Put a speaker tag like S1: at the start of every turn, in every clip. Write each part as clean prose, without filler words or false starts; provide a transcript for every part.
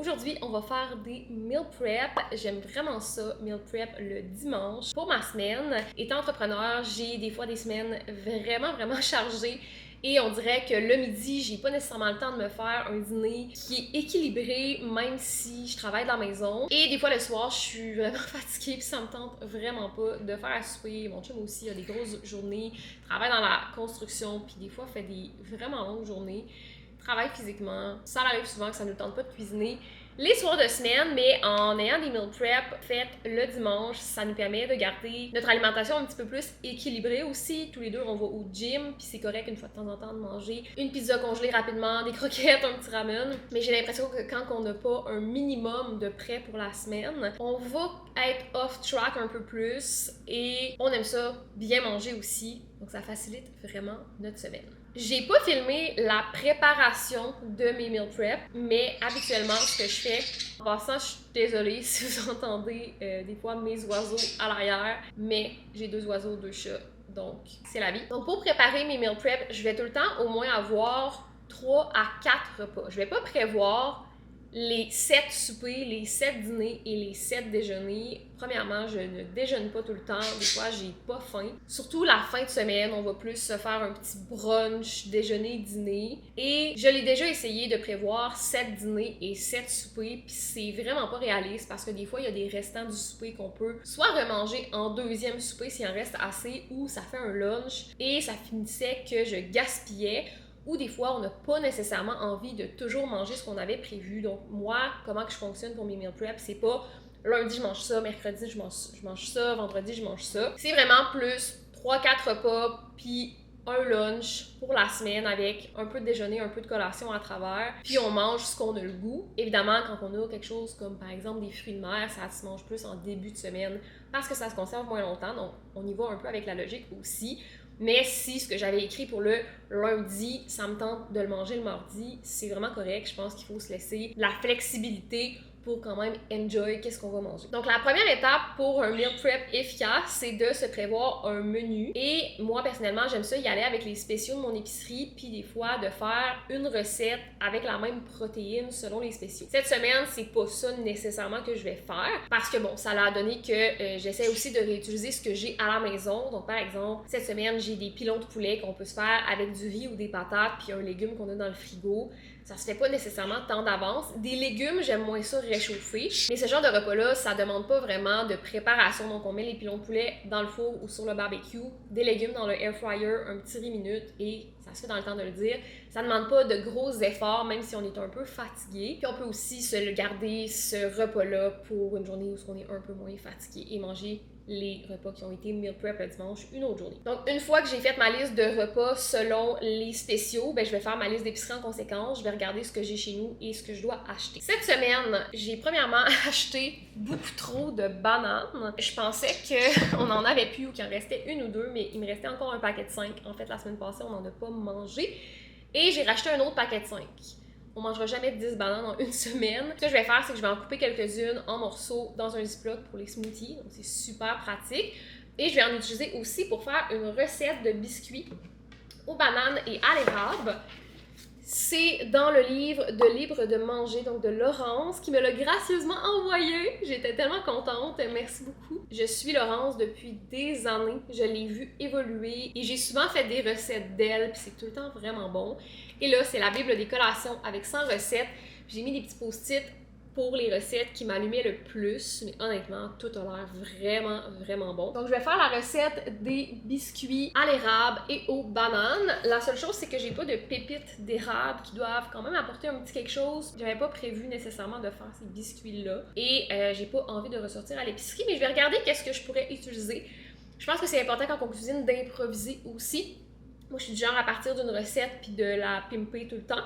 S1: Aujourd'hui, on va faire des meal prep. J'aime vraiment ça, meal prep le dimanche. Pour ma semaine, étant entrepreneur, j'ai des fois des semaines vraiment chargées. Et on dirait que le midi, j'ai pas nécessairement le temps de me faire un dîner qui est équilibré, même si je travaille de la maison. Et des fois, le soir, je suis vraiment fatiguée, puis ça me tente vraiment pas de faire à souper. Mon chum aussi a des grosses journées, travaille dans la construction, puis des fois, fait des vraiment longues journées. Travaille physiquement. Ça arrive souvent que ça ne nous tente pas de cuisiner les soirs de semaine, mais en ayant des meal prep faites le dimanche, ça nous permet de garder notre alimentation un petit peu plus équilibrée aussi. Tous les deux, on va au gym, puis c'est correct une fois de temps en temps de manger une pizza congelée rapidement, des croquettes, un petit ramen. Mais j'ai l'impression que quand on n'a pas un minimum de prêt pour la semaine, on va être off track un peu plus et on aime ça bien manger aussi. Donc ça facilite vraiment notre semaine. J'ai pas filmé la préparation de mes meal prep, mais habituellement, ce que je fais, en passant, je suis désolée si vous entendez des fois mes oiseaux à l'arrière, mais j'ai 2 oiseaux, 2 chats, donc c'est la vie. Donc pour préparer mes meal prep, je vais tout le temps au moins avoir 3 à 4 repas. Je vais pas prévoir les 7 soupers, les 7 dîners et les 7 déjeuners. Premièrement, je ne déjeune pas tout le temps. Des fois, j'ai pas faim. Surtout la fin de semaine, on va plus se faire un petit brunch, déjeuner, dîner. Et je l'ai déjà essayé de prévoir 7 dîners et 7 soupers, puis c'est vraiment pas réaliste parce que des fois, il y a des restants du souper qu'on peut soit remanger en deuxième souper s'il en reste assez, ou ça fait un lunch et ça finissait que je gaspillais. Ou des fois, on n'a pas nécessairement envie de toujours manger ce qu'on avait prévu. Donc moi, comment que je fonctionne pour mes meal prep, c'est pas lundi je mange ça, mercredi je mange ça, vendredi je mange ça. C'est vraiment plus 3-4 repas, puis un lunch pour la semaine avec un peu de déjeuner, un peu de collation à travers. Puis on mange ce qu'on a le goût. Évidemment, quand on a quelque chose comme par exemple des fruits de mer, ça se mange plus en début de semaine parce que ça se conserve moins longtemps. Donc on y va un peu avec la logique aussi. Mais si ce que j'avais écrit pour le lundi, ça me tente de le manger le mardi, c'est vraiment correct. Je pense qu'il faut se laisser de la flexibilité pour quand même enjoy qu'est-ce qu'on va manger. Donc la première étape pour un meal prep efficace, c'est de se prévoir un menu. Et moi personnellement, j'aime ça y aller avec les spéciaux de mon épicerie, puis des fois de faire une recette avec la même protéine selon les spéciaux. Cette semaine, c'est pas ça nécessairement que je vais faire, parce que bon, ça a donné que j'essaie aussi de réutiliser ce que j'ai à la maison. Donc par exemple, cette semaine, j'ai des pilons de poulet qu'on peut se faire avec du riz ou des patates, puis un légume qu'on a dans le frigo. Ça se fait pas nécessairement tant d'avance. Des légumes, j'aime moins ça réchauffer. Mais ce genre de repas-là, ça demande pas vraiment de préparation. Donc, on met les pilons de poulet dans le four ou sur le barbecue, des légumes dans le air fryer, un petit 10 minutes et ça se fait dans le temps de le dire. Ça demande pas de gros efforts, même si on est un peu fatigué. Puis on peut aussi se le garder, ce repas-là, pour une journée où on est un peu moins fatigué et manger les repas qui ont été meal prep le dimanche une autre journée. Donc, une fois que j'ai fait ma liste de repas selon les spéciaux, je vais faire ma liste d'épicerie en conséquence. Je vais regarder ce que j'ai chez nous et ce que je dois acheter. Cette semaine, j'ai premièrement acheté beaucoup trop de bananes. Je pensais qu'on en avait plus ou qu'il en restait une ou deux, mais il me restait encore un paquet de 5. En fait, la semaine passée, on n'en a pas mangé. Et j'ai racheté un autre paquet de 5. On mangera jamais 10 bananes en une semaine. Ce que je vais faire, c'est que je vais en couper quelques-unes en morceaux dans un Ziploc pour les smoothies. Donc, c'est super pratique. Et je vais en utiliser aussi pour faire une recette de biscuits aux bananes et à l'érable. C'est dans le livre de Libre de manger, donc de Laurence, qui me l'a gracieusement envoyé. J'étais tellement contente. Merci beaucoup. Je suis Laurence depuis des années. Je l'ai vue évoluer et j'ai souvent fait des recettes d'elle, puis c'est tout le temps vraiment bon. Et là, c'est la Bible des collations avec 100 recettes. J'ai mis des petits post-it pour les recettes qui m'allumaient le plus, mais honnêtement, tout a l'air vraiment bon. Donc, je vais faire la recette des biscuits à l'érable et aux bananes. La seule chose, c'est que j'ai pas de pépites d'érable qui doivent quand même apporter un petit quelque chose. J'avais pas prévu nécessairement de faire ces biscuits-là et j'ai pas envie de ressortir à l'épicerie, mais je vais regarder qu'est-ce que je pourrais utiliser. Je pense que c'est important quand on cuisine d'improviser aussi. Moi, je suis du genre à partir d'une recette puis de la pimper tout le temps.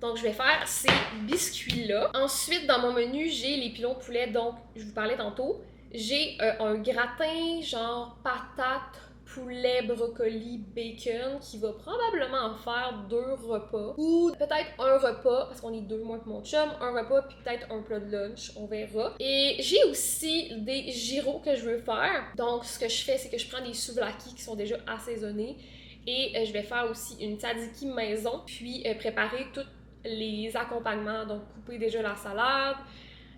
S1: Donc, je vais faire ces biscuits-là. Ensuite, dans mon menu, j'ai les pilons de poulet, donc je vous parlais tantôt. J'ai un gratin genre patate, poulet, brocoli, bacon qui va probablement en faire 2 repas. Ou peut-être un repas, parce qu'on est 2, moi et mon chum, un repas puis peut-être un plat de lunch, on verra. Et j'ai aussi des gyros que je veux faire. Donc, ce que je fais, c'est que je prends des souvlaki qui sont déjà assaisonnés. Et je vais faire aussi une tzatziki maison, puis préparer tout les accompagnements, donc couper déjà la salade,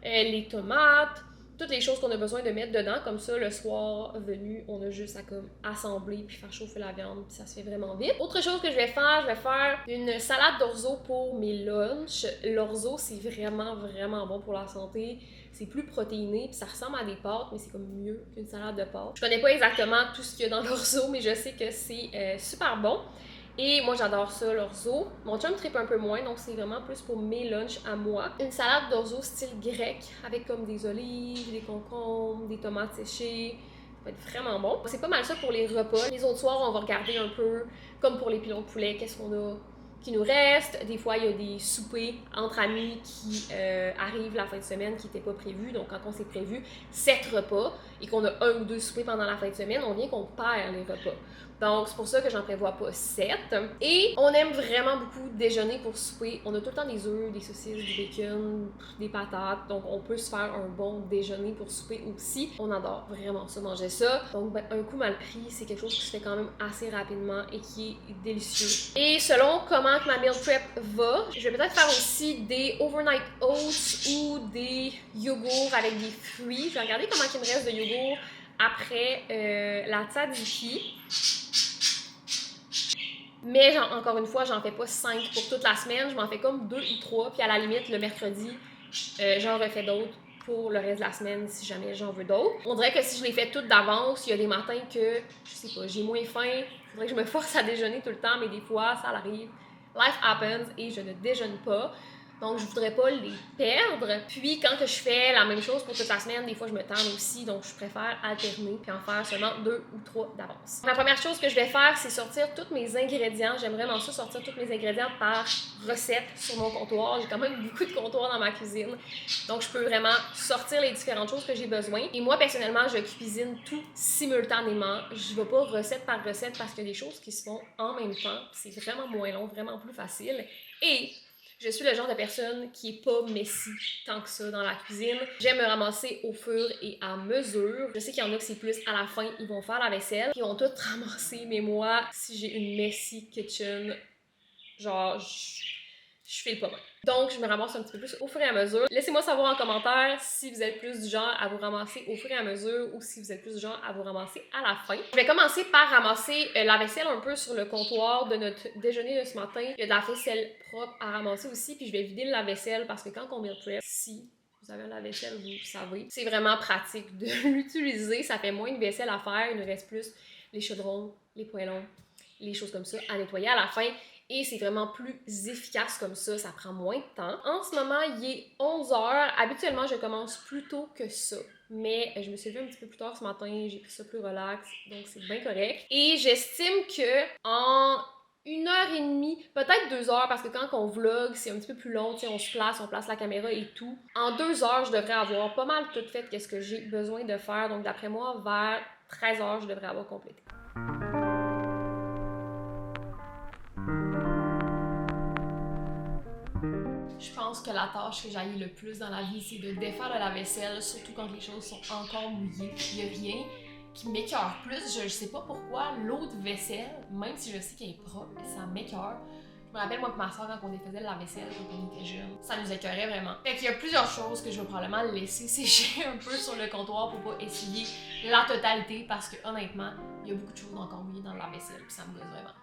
S1: les tomates, toutes les choses qu'on a besoin de mettre dedans, comme ça le soir venu, on a juste à comme assembler puis faire chauffer la viande, puis ça se fait vraiment vite. Autre chose que je vais faire une salade d'orzo pour mes lunchs. L'orzo, c'est vraiment bon pour la santé. C'est plus protéiné, puis ça ressemble à des pâtes, mais c'est comme mieux qu'une salade de pâtes. Je connais pas exactement tout ce qu'il y a dans l'orzo, mais je sais que c'est super bon. Et moi, j'adore ça, l'orzo. Mon chum tripe un peu moins, donc c'est vraiment plus pour mes lunchs à moi. Une salade d'orzo style grec, avec comme des olives, des concombres, des tomates séchées. Ça va être vraiment bon. C'est pas mal ça pour les repas. Les autres soirs, on va regarder un peu, comme pour les pilons de poulet, qu'est-ce qu'on a qui nous reste. Des fois, il y a des soupers entre amis qui arrivent la fin de semaine qui n'étaient pas prévus. Donc, quand on s'est prévu 7 repas et qu'on a 1 ou 2 soupers pendant la fin de semaine, on vient qu'on perd les repas. Donc, c'est pour ça que j'en prévois pas 7. Et on aime vraiment beaucoup déjeuner pour souper. On a tout le temps des œufs, des saucisses, du bacon, des patates. Donc, on peut se faire un bon déjeuner pour souper aussi. On adore vraiment ça, manger ça. Donc, ben, un coup mal pris, c'est quelque chose qui se fait quand même assez rapidement et qui est délicieux. Et selon comment que ma meal prep va, je vais peut-être faire aussi des overnight oats ou des yogourts avec des fruits. Je vais regarder comment il me reste de yogourt après la tzatziki. Mais encore une fois, j'en fais pas 5 pour toute la semaine, je m'en fais comme 2 ou 3, puis à la limite, le mercredi, j'en refais d'autres pour le reste de la semaine si jamais j'en veux d'autres. On dirait que si je les fais toutes d'avance, il y a des matins que, je sais pas, j'ai moins faim, il faudrait que je me force à déjeuner tout le temps, mais des fois, ça arrive. Life happens et je ne déjeune pas. Donc, je voudrais pas les perdre. Puis, quand que je fais la même chose pour toute la semaine, des fois, je me tente aussi. Donc, je préfère alterner puis en faire seulement 2 ou 3 d'avance. La première chose que je vais faire, c'est sortir tous mes ingrédients. J'aime vraiment ça, sortir tous mes ingrédients par recette sur mon comptoir. J'ai quand même beaucoup de comptoirs dans ma cuisine. Donc, je peux vraiment sortir les différentes choses que j'ai besoin. Et moi, personnellement, je cuisine tout simultanément. Je vais pas recette par recette parce qu'il y a des choses qui se font en même temps. C'est vraiment moins long, vraiment plus facile. Et je suis le genre de personne qui est pas messy tant que ça dans la cuisine. J'aime me ramasser au fur et à mesure. Je sais qu'il y en a que c'est plus à la fin, ils vont faire la vaisselle, puis ils vont tout ramasser, mais moi, si j'ai une messy kitchen, genre, je file pas mal. Donc, je me ramasse un petit peu plus au fur et à mesure. Laissez-moi savoir en commentaire si vous êtes plus du genre à vous ramasser au fur et à mesure ou si vous êtes plus du genre à vous ramasser à la fin. Je vais commencer par ramasser la vaisselle un peu sur le comptoir de notre déjeuner de ce matin. Il y a de la vaisselle propre à ramasser aussi, puis je vais vider le lave-vaisselle parce que quand on meal prep, si vous avez un lave-vaisselle, vous savez, c'est vraiment pratique de l'utiliser. Ça fait moins de vaisselle à faire, il nous reste plus les chaudrons, les poêlons, les choses comme ça à nettoyer à la fin. Et c'est vraiment plus efficace comme ça prend moins de temps. En ce moment, il est 11h. Habituellement, je commence plus tôt que ça. Mais je me suis levée un petit peu plus tard ce matin, j'ai pris ça plus relax, donc c'est bien correct. Et j'estime que en 1h30, peut-être 2h, parce que quand on vlog, c'est un petit peu plus long, on place la caméra et tout. En 2h, je devrais avoir pas mal tout fait qu'est-ce que j'ai besoin de faire. Donc d'après moi, vers 13h, je devrais avoir complété. Je pense que la tâche que j'haïs le plus dans la vie, c'est de défaire le lave-vaisselle, surtout quand les choses sont encore mouillées. Il n'y a rien qui m'écœure plus. Je sais pas pourquoi l'eau de vaisselle, même si je sais qu'elle est propre, ça m'écœure. Je me rappelle, moi et ma soeur, quand on défaisait le lave-vaisselle, quand on était jeunes, ça nous écœurait vraiment. Fait qu'il y a plusieurs choses que je vais probablement laisser sécher un peu sur le comptoir pour pas essayer la totalité, parce que honnêtement, il y a beaucoup de choses encore mouillées dans le lave-vaisselle, puis ça me gosse vraiment.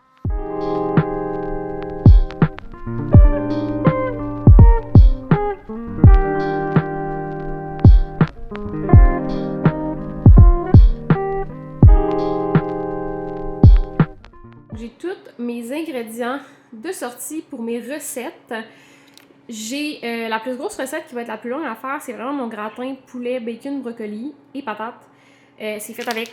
S1: J'ai tous mes ingrédients de sortie pour mes recettes. J'ai la plus grosse recette qui va être la plus longue à faire, c'est vraiment mon gratin poulet, bacon, brocoli et patates. C'est fait avec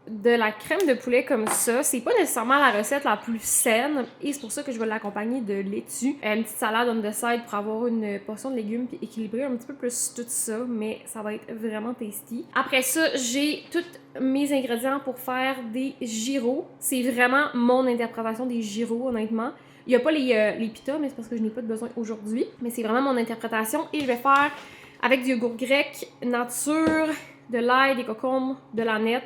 S1: de la crème de poulet comme ça. C'est pas nécessairement la recette la plus saine et c'est pour ça que je vais l'accompagner de laitue. Une petite salade on the side pour avoir une portion de légumes puis équilibrer un petit peu plus tout ça, mais ça va être vraiment tasty. Après ça, j'ai tous mes ingrédients pour faire des gyros. C'est vraiment mon interprétation des gyros, honnêtement. Il n'y a pas les pita, mais c'est parce que je n'ai pas de besoin aujourd'hui. Mais c'est vraiment mon interprétation et je vais faire avec du yogourt grec, nature, de l'ail, des concombres, de l'aneth.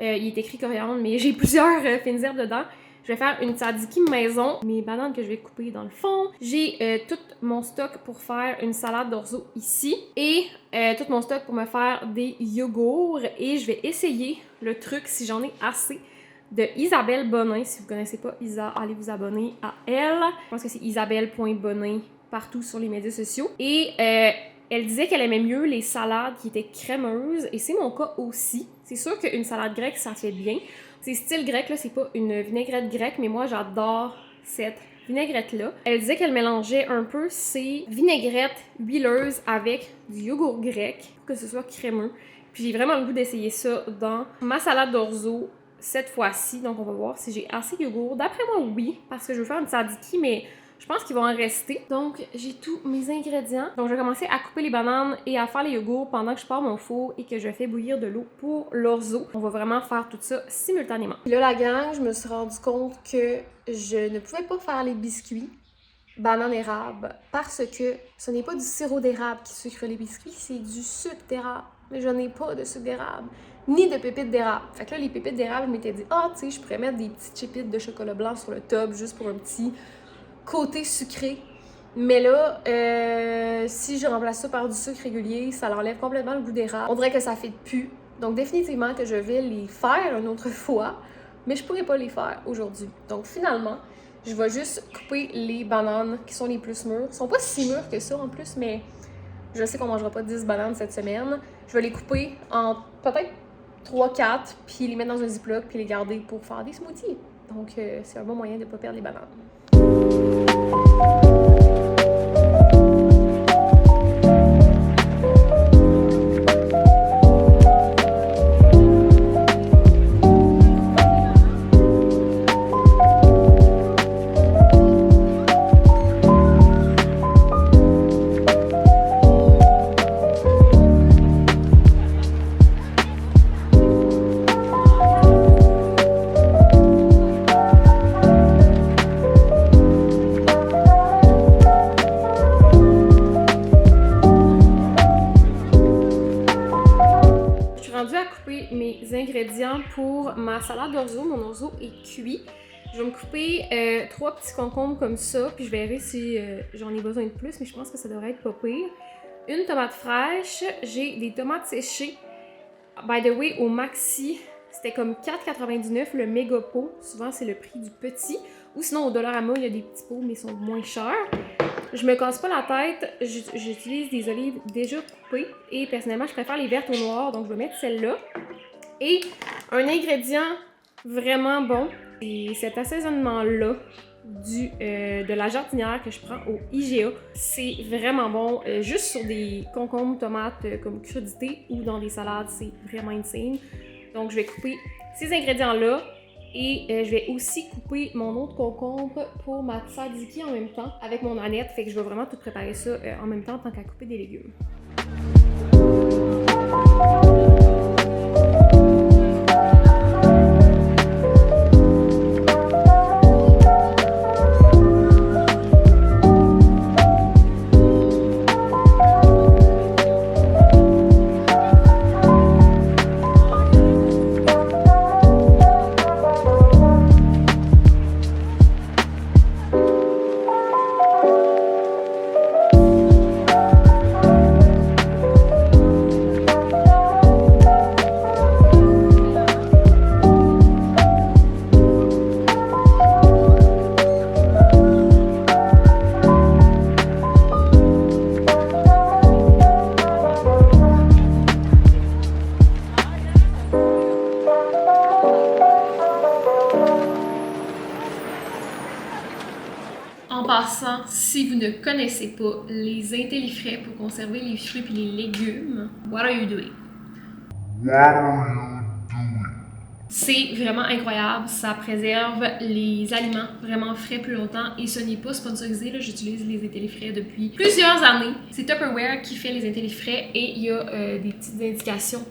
S1: Il est écrit coriandre, mais j'ai plusieurs fines herbes dedans. Je vais faire une tzatziki maison, mes bananes que je vais couper dans le fond. J'ai tout mon stock pour faire une salade d'orzo ici et tout mon stock pour me faire des yogourts. Et je vais essayer le truc, si j'en ai assez, de Isabelle Bonin. Si vous connaissez pas Isa, allez vous abonner à elle. Je pense que c'est isabelle.bonin partout sur les médias sociaux. Et elle disait qu'elle aimait mieux les salades qui étaient crémeuses, et c'est mon cas aussi. C'est sûr qu'une salade grecque, ça fait bien. C'est style grec, là, c'est pas une vinaigrette grecque, mais moi, j'adore cette vinaigrette-là. Elle disait qu'elle mélangeait un peu ses vinaigrettes huileuses avec du yogourt grec, pour que ce soit crémeux. Puis j'ai vraiment le goût d'essayer ça dans ma salade d'orzo cette fois-ci. Donc on va voir si j'ai assez de yogourt. D'après moi, oui, parce que je veux faire une tzatziki, mais je pense qu'ils vont en rester. Donc, j'ai tous mes ingrédients. Donc, je vais commencer à couper les bananes et à faire les yogourts pendant que je pars mon four et que je fais bouillir de l'eau pour l'orzo. On va vraiment faire tout ça simultanément. Puis là, la gang, je me suis rendu compte que je ne pouvais pas faire les biscuits banane érable parce que ce n'est pas du sirop d'érable qui sucre les biscuits, c'est du sucre d'érable. Mais je n'ai pas de sucre d'érable, ni de pépites d'érable. Fait que là, les pépites d'érable, je m'étais dit, tu sais, je pourrais mettre des petites pépites de chocolat blanc sur le top juste pour un petit côté sucré. Mais là, si je remplace ça par du sucre régulier, ça l'enlève complètement le goût d'érable. On dirait que ça fait plus. Donc définitivement que je vais les faire une autre fois, mais je pourrais pas les faire aujourd'hui. Donc finalement, je vais juste couper les bananes qui sont les plus mûres. Ils sont pas si mûres que ça en plus, mais je sais qu'on mangera pas 10 bananes cette semaine. Je vais les couper en peut-être 3-4, puis les mettre dans un ziploc, puis les garder pour faire des smoothies. Donc c'est un bon moyen de pas perdre les bananes. Mes ingrédients pour ma salade d'orzo. Mon orzo est cuit. Je vais me couper 3 petits concombres comme ça, puis je verrai si j'en ai besoin de plus, mais je pense que ça devrait être pas pire. Une tomate fraîche, j'ai des tomates séchées. By the way, au Maxi, c'était comme 4,99 le méga pot. Souvent, c'est le prix du petit. Ou sinon, au Dollarama, il y a des petits pots, mais ils sont moins chers. Je me casse pas la tête, j'utilise des olives déjà coupées et personnellement, je préfère les vertes au noir, donc je vais mettre celle-là. Et un ingrédient vraiment bon, c'est cet assaisonnement-là de la jardinière que je prends au IGA. C'est vraiment bon, juste sur des concombres, tomates comme crudités ou dans des salades, c'est vraiment insane. Donc je vais couper ces ingrédients-là. Et je vais aussi couper mon autre concombre pour ma tzatziki en même temps avec mon aneth. Fait que je vais vraiment tout préparer ça en même temps tant qu'à couper des légumes. En passant, si vous ne connaissez pas les intellifrais pour conserver les fruits et les légumes, what are you doing? C'est vraiment incroyable, ça préserve les aliments vraiment frais plus longtemps et ce n'est pas sponsorisé, là, j'utilise les intellifrais depuis plusieurs années. C'est Tupperware qui fait les intellifrais et il y a des petites indications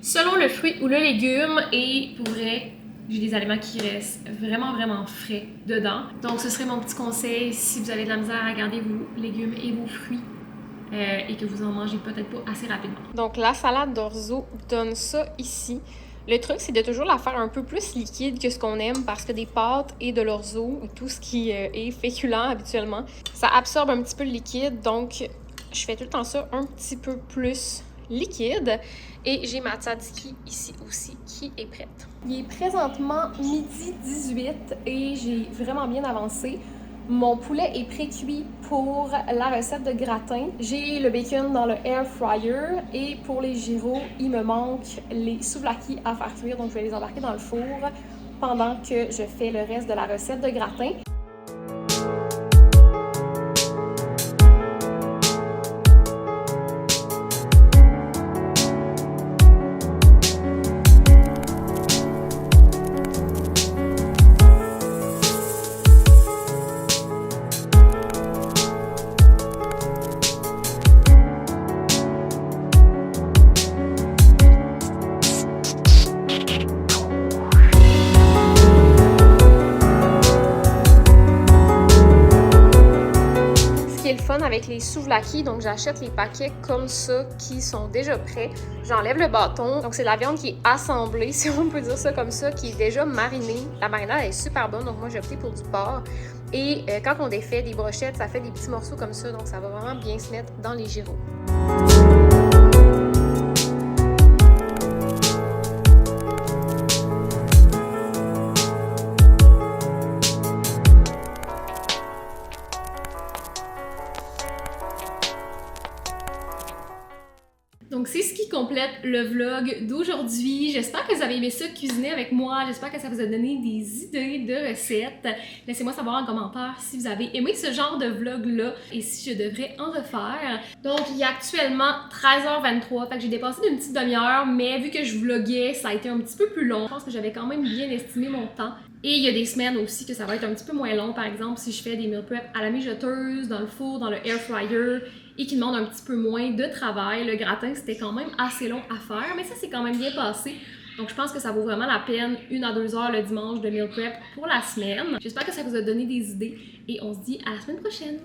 S1: selon le fruit ou le légume et pour vrai, j'ai des aliments qui restent vraiment frais dedans. Donc ce serait mon petit conseil si vous avez de la misère à garder vos légumes et vos fruits et que vous en mangez peut-être pas assez rapidement. Donc la salade d'orzo donne ça ici. Le truc, c'est de toujours la faire un peu plus liquide que ce qu'on aime parce que des pâtes et de l'orzo, ou tout ce qui est féculent habituellement, ça absorbe un petit peu le liquide. Donc, je fais tout le temps ça un petit peu plus liquide. Et j'ai ma tzatziki ici aussi qui est prête. Il est présentement midi 18 et j'ai vraiment bien avancé. Mon poulet est pré-cuit pour la recette de gratin. J'ai le bacon dans le air fryer et pour les gyros, il me manque les souvlaki à faire cuire. Donc, je vais les embarquer dans le four pendant que je fais le reste de la recette de gratin. Avec les souvlaki, donc j'achète les paquets comme ça qui sont déjà prêts. J'enlève le bâton, donc c'est de la viande qui est assemblée, si on peut dire ça comme ça, qui est déjà marinée. La marinade est super bonne, donc moi j'ai opté pour du porc. Et quand on défait des brochettes, ça fait des petits morceaux comme ça, donc ça va vraiment bien se mettre dans les gyros. Donc c'est ce qui complète le vlog d'aujourd'hui. J'espère que vous avez aimé ça cuisiner avec moi. J'espère que ça vous a donné des idées de recettes. Laissez-moi savoir en commentaire si vous avez aimé ce genre de vlog-là et si je devrais en refaire. Donc il y a actuellement 13h23, fait que j'ai dépassé d'une petite demi-heure, mais vu que je vloguais, ça a été un petit peu plus long. Je pense que j'avais quand même bien estimé mon temps. Et il y a des semaines aussi que ça va être un petit peu moins long. Par exemple, si je fais des meal prep à la mijoteuse, dans le four, dans le air fryer, et qui demande un petit peu moins de travail. Le gratin, c'était quand même assez long à faire, mais ça s'est quand même bien passé. Donc, je pense que ça vaut vraiment la peine 1 à 2 heures le dimanche de meal prep pour la semaine. J'espère que ça vous a donné des idées et on se dit à la semaine prochaine!